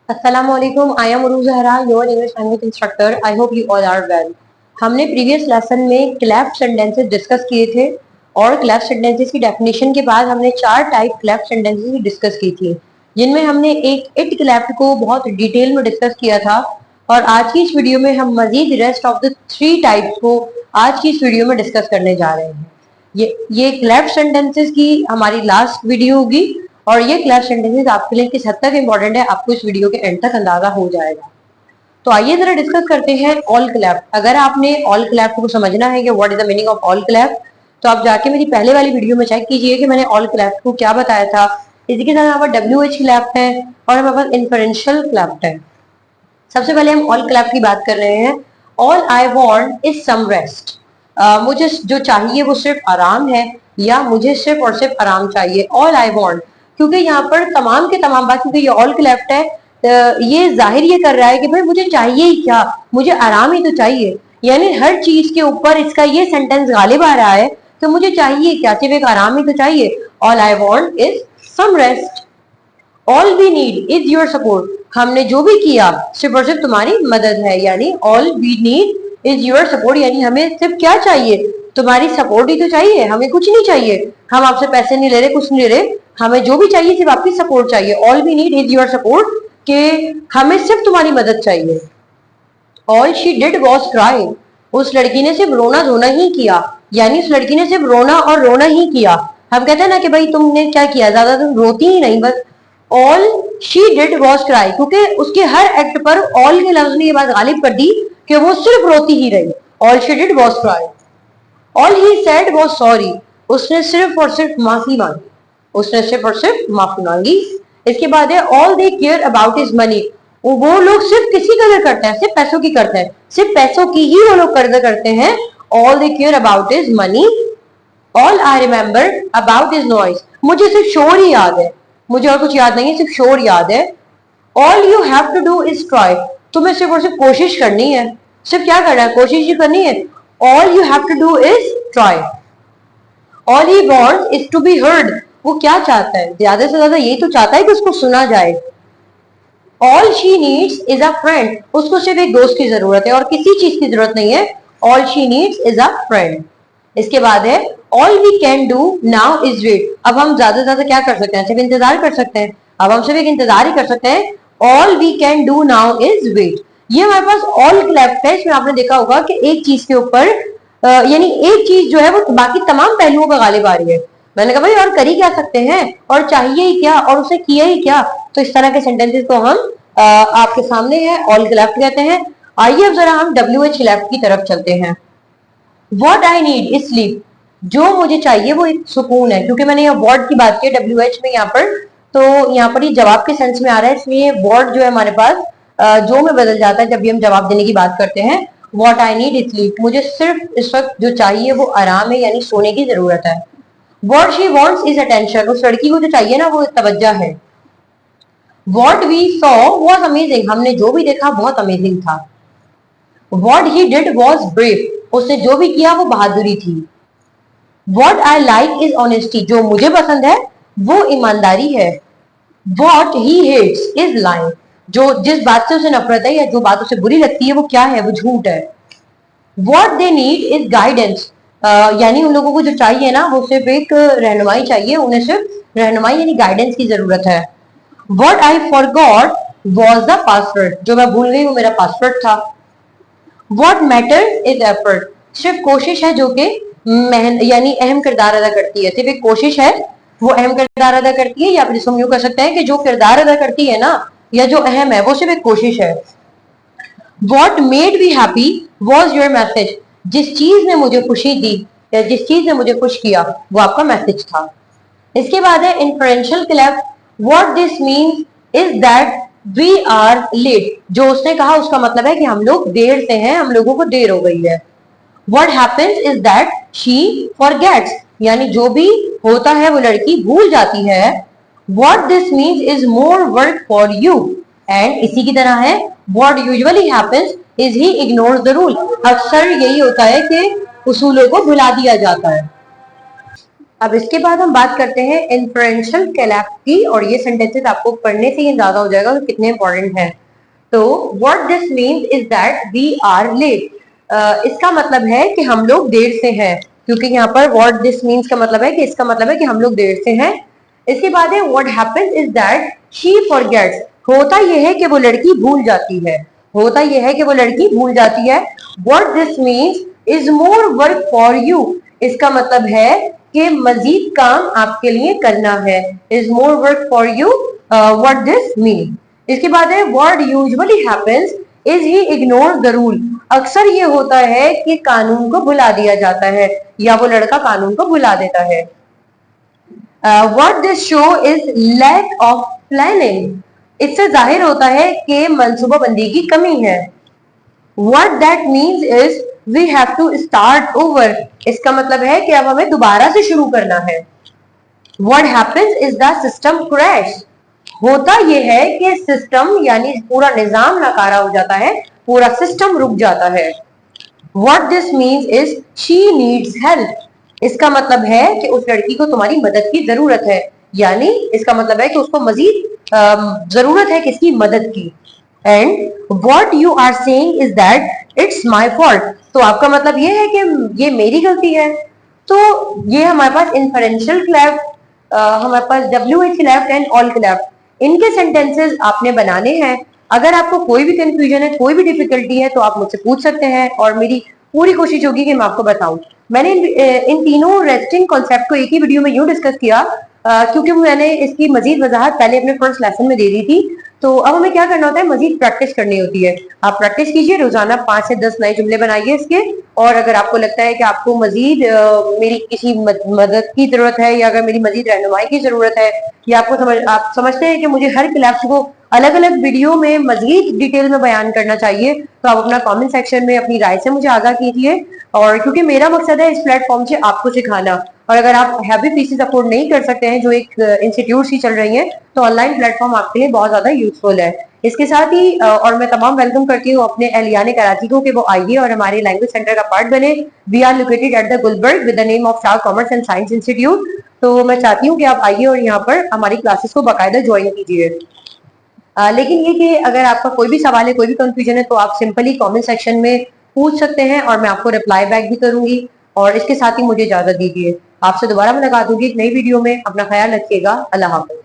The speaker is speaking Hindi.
Assalamualaikum. I am Uruj Zahra, your English language instructor. I hope you all are well. हमने प्रीवियस लेसन में क्लैप्ड सेंटेंसेस डिस्कस किए थे और क्लैप्ड सेंटेंसेस की डेफिनेशन के बाद हमने 4 टाइप क्लैप्ड सेंटेंसेस की डिस्कस की थी, जिनमें हमने एक इट क्लैप्ड को बहुत डिटेल में डिस्कस किया था। और आज की इस वीडियो में हम मजीद रेस्ट ऑफ द 3 टाइप्स को आज की इस वीडियो में डिस्कस करने जा रहे हैं। ये क्लैप्ड सेंटेंसेस की हमारी लास्ट वीडियो होगी और ये क्लैप्ड सेंटेंसेस आपके लिए किस हद तक इंपॉर्टेंट है आपको इस वीडियो के एंड तक अंदाजा हो जाएगा। तो आइए जरा डिस्कस करते हैं ऑल क्लैप्ड। अगर आपने ऑल क्लैप्ड को समझना है कि what is the meaning of all clapped, तो आप जाके मेरी पहले वाली वीडियो में चेक कीजिए कि मैंने ऑल क्लैप्ड को क्या बताया था। इसी के साथ हमारे WH क्लैप्ड है और हमारे पास इन्फरेंशियल क्लैप्ड है। सबसे पहले हम ऑल क्लैप्ड की बात कर रहे हैं। All I want is some rest. मुझे जो चाहिए वो सिर्फ आराम है, या मुझे सिर्फ और सिर्फ आराम चाहिए। ऑल आई वांट, क्योंकि यहाँ पर तमाम के तमाम बात, क्योंकि ये ऑल क्लैप्ड है, ये जाहिर ये कर रहा है कि भाई मुझे चाहिए ही क्या, मुझे आराम ही तो चाहिए। यानी हर चीज के ऊपर इसका ये सेंटेंस गालिब आ रहा है कि मुझे चाहिए क्या, सिर्फ एक आराम ही तो चाहिए। All I want is some rest. All we need is your support. हमने जो भी किया सिर्फ और सिर्फ तुम्हारी मदद है। यानी all we need is your support, यानी हमें सिर्फ क्या चाहिए, तुम्हारी सपोर्ट ही तो चाहिए, हमें कुछ नहीं चाहिए। हम आपसे पैसे नहीं ले रहे, कुछ नहीं ले रहे, हमें जो भी चाहिए सिर्फ आपकी सपोर्ट चाहिए। All we need is your support, के हमें सिर्फ तुम्हारी मदद चाहिए। All she did was cry. उस लड़की ने सिर्फ रोना धोना ही किया, यानी उस लड़की ने सिर्फ रोना और रोना ही किया। हम कहते हैं ना कि भाई तुमने क्या किया, ज्यादा तुम रोती ही नहीं, बस। All she did was cry, क्योंकि उसके हर एक्ट पर ऑल के लफ्ज ने ये बात गालिब कर दी कि वो सिर्फ रोती ही रही। All she did was cry. All he said was sorry. उसने सिर्फ और सिर्फ माफी मांगी, उसने सिर्फ और सिर्फ माफी मांगी। इसके बाद है all they care about is money. वो लोग सिर्फ किसी कदर करते हैं, सिर्फ पैसों की करते हैं, सिर्फ पैसों की ही वो लोग कदर करते हैं। All they care about is money. All I remember about is noise. मुझे सिर्फ शोर ही याद है, मुझे और कुछ याद नहीं है, सिर्फ शोर याद है। All you have to do is try. तुम्हें सिर्फ और सिर्फ कोशिश करनी है, सिर्फ क्या करना है, कोशिश ही करनी है। All you have to do is try. All he wants is to be heard. वो क्या चाहता है, ज्यादा से ज्यादा यही तो चाहता है कि उसको सुना जाए। All she needs is a friend. उसको सिर्फ एक दोस्त की जरूरत है और किसी चीज की जरूरत नहीं है। All she needs is a friend. इसके बाद है all we can do now is wait. अब हम ज्यादा से ज्यादा क्या कर सकते हैं, सिर्फ इंतजार कर सकते हैं। अब हम सिर्फ एक इंतजार ही कर सकते हैं। All we can do now is wait. ये हमारे पास ऑल क्लैप्ड है। इसमें आपने देखा होगा कि एक चीज के ऊपर यानी एक चीज जो है वो बाकी तमाम पहलुओं का गालिब आ रही है। मैंने कहा भाई और कर ही क्या सकते हैं, और चाहिए ही क्या, और उसे किया ही क्या। तो इस तरह के सेंटेंसेस को हम आपके सामने है ऑल क्लैप्ड कहते हैं। आइए अब जरा हम WH क्लैप्ड की तरफ चलते हैं। What I need is sleep. जो मुझे चाहिए वो एक सुकून है, क्योंकि मैंने यहाँ वर्ड की बात की WH में यहाँ पर, तो यहाँ पर ये जवाब के सेंस में आ रहा है, इसलिए वर्ड जो है हमारे पास जो में बदल जाता है जब भी हम जवाब देने की बात करते हैं। What I need is sleep. मुझे सिर्फ इस वक्त जो चाहिए वो आराम है, यानी सोने की जरूरत है। What she wants is attention। उस लड़की को जो चाहिए ना वो तवज्जो है। What we saw was amazing। हमने जो भी देखा बहुत अमेजिंग था। What he did was brave। उसने जो भी किया वो बहादुरी थी। What I like is honesty। जो मुझे पसंद है वो ईमानदारी है। What he hates is lying। जो जिस बात से उसे नफरत है या जो बात उसे बुरी लगती है वो क्या है, वो झूठ है। What they need is guidance। यानी उन लोगों को जो चाहिए ना वो सिर्फ एक रहनुमाई चाहिए, उन्हें सिर्फ रहनुमाई यानी गाइडेंस की जरूरत है। What I forgot was the password। जो मैं भूल गई वो मेरा पासवर्ड था। What matters is effort। सिर्फ कोशिश है जो कि यानी अहम किरदार अदा करती है। सिर्फ एक कोशिश है वो अहम किरदार अदा करती है, या फिर हम यूं कर सकते हैं कि जो किरदार अदा करती है ना या जो अहम है वो सिर्फ एक कोशिश है। What made me happy was your message। जिस चीज ने मुझे खुशी दी या जिस चीज ने मुझे खुश किया वो आपका मैसेज था। इसके बाद है inferential clapped. What this means is that we are late. जो उसने कहा उसका मतलब है कि हम लोग देर से हैं, हम लोगों को देर हो गई है। What happens is that she forgets. यानी जो भी होता है वो लड़की भूल जाती है। What this means is more work for you. And इसी की तरह है what usually happens is he ignores the rule. अक्सर यही होता है कि उसूलों को भुला दिया जाता है। अब इसके बाद हम बात करते हैं इन्फ्रेंशियल कोलैप्स की, और ये सेंटेंसेस आपको पढ़ने से ही अंदाजा हो जाएगा कि कितने इंपॉर्टेंट है। तो what this means is that we are late. इसका मतलब है कि हम लोग देर से हैं, क्योंकि यहाँ पर व्हाट दिस मीन्स का मतलब है कि इसका मतलब है कि हम लोग देर से हैं। इसके बाद है what happens is that she forgets. होता यह है कि वो लड़की भूल जाती है, होता यह है कि वो लड़की भूल जाती है। What this means is more work for you. इसका मतलब है कि मजीद काम आपके लिए करना है। Is more work for you, what this mean. इसके बाद है what usually happens is he ignore the rule. अक्सर ये होता है कि कानून को भुला दिया जाता है, या वो लड़का कानून को भुला देता है। What this show is lack of planning. इससे जाहिर होता है कि मनसूबाबंदी की कमी है। What that means is we have to start over। इसका मतलब है कि अब हमें दोबारा से शुरू करना है। What happens is the system crash। होता यह है कि सिस्टम यानी पूरा निजाम नाकारा हो जाता है, पूरा सिस्टम रुक जाता है। What this means is she needs help। इसका मतलब है कि उस लड़की को तुम्हारी मदद की जरूरत है, यानी इसका मतलब है कि उसको मजीद जरूरत है किसकी, मदद की। And what you are saying is that it's my fault. तो आपका मतलब ये है कि ये मेरी गलती है। तो ये हमारे पास इन्फरेंशियल क्लेफ्ट, हमारे पास WH cleft and all cleft, इनके सेंटेंसेस आपने बनाने हैं। अगर आपको कोई भी कंफ्यूजन है, कोई भी डिफिकल्टी है, तो आप मुझसे पूछ सकते हैं और मेरी पूरी कोशिश होगी कि मैं आपको बताऊं। मैंने इन तीनों रेस्टिंग कॉन्सेप्ट को एक ही वीडियो में यूं डिस्कस किया क्योंकि मैंने इसकी मजीद वजाहत पहले अपने फर्स्ट लेसन में दे दी थी। तो अब हमें क्या करना होता है, मजीद प्रैक्टिस करनी होती है। आप प्रैक्टिस कीजिए, रोजाना 5 से 10 नए जुमले बनाइए इसके। और अगर आपको लगता है कि आपको मजीद मेरी किसी मदद की जरूरत है, या अगर मेरी मजीद रहनुमाई की जरूरत है, या आप समझते हैं कि मुझे हर क्लास को अलग अलग वीडियो में मजीद डिटेल में बयान करना चाहिए, तो आप अपना कमेंट सेक्शन में अपनी राय से मुझे आगाह कीजिए। और क्योंकि मेरा मकसद है इस प्लेटफॉर्म से आपको सिखाना, और अगर आप हैवी फीसेस अफोर्ड नहीं कर सकते हैं, जो एक इंस्टीट्यूट ही चल रही हैं, तो ऑनलाइन प्लेटफॉर्म आपके लिए बहुत ज्यादा यूजफुल है। इसके साथ ही और मैं तमाम वेलकम करती हूँ अपने एहलियान कराची को कि वो आइए और हमारे लैंग्वेज सेंटर का पार्ट बने। We are located at the Gulberg with the name of Shah commerce and science institute. तो मैं चाहती हूँ कि आप आइए और यहाँ पर हमारी क्लासेस को बाकायदा ज्वाइन कीजिए। लेकिन ये कि अगर आपका कोई भी सवाल है, कोई भी कंफ्यूजन है, तो आप सिंपली कमेंट सेक्शन में पूछ सकते हैं और मैं आपको रिप्लाई बैक भी करूंगी। और इसके साथ ही मुझे इजाजत दीजिए, आपसे दोबारा मुलाकात होगी एक नई वीडियो में। अपना ख्याल रखिएगा। अल्लाह हाफ़िज़।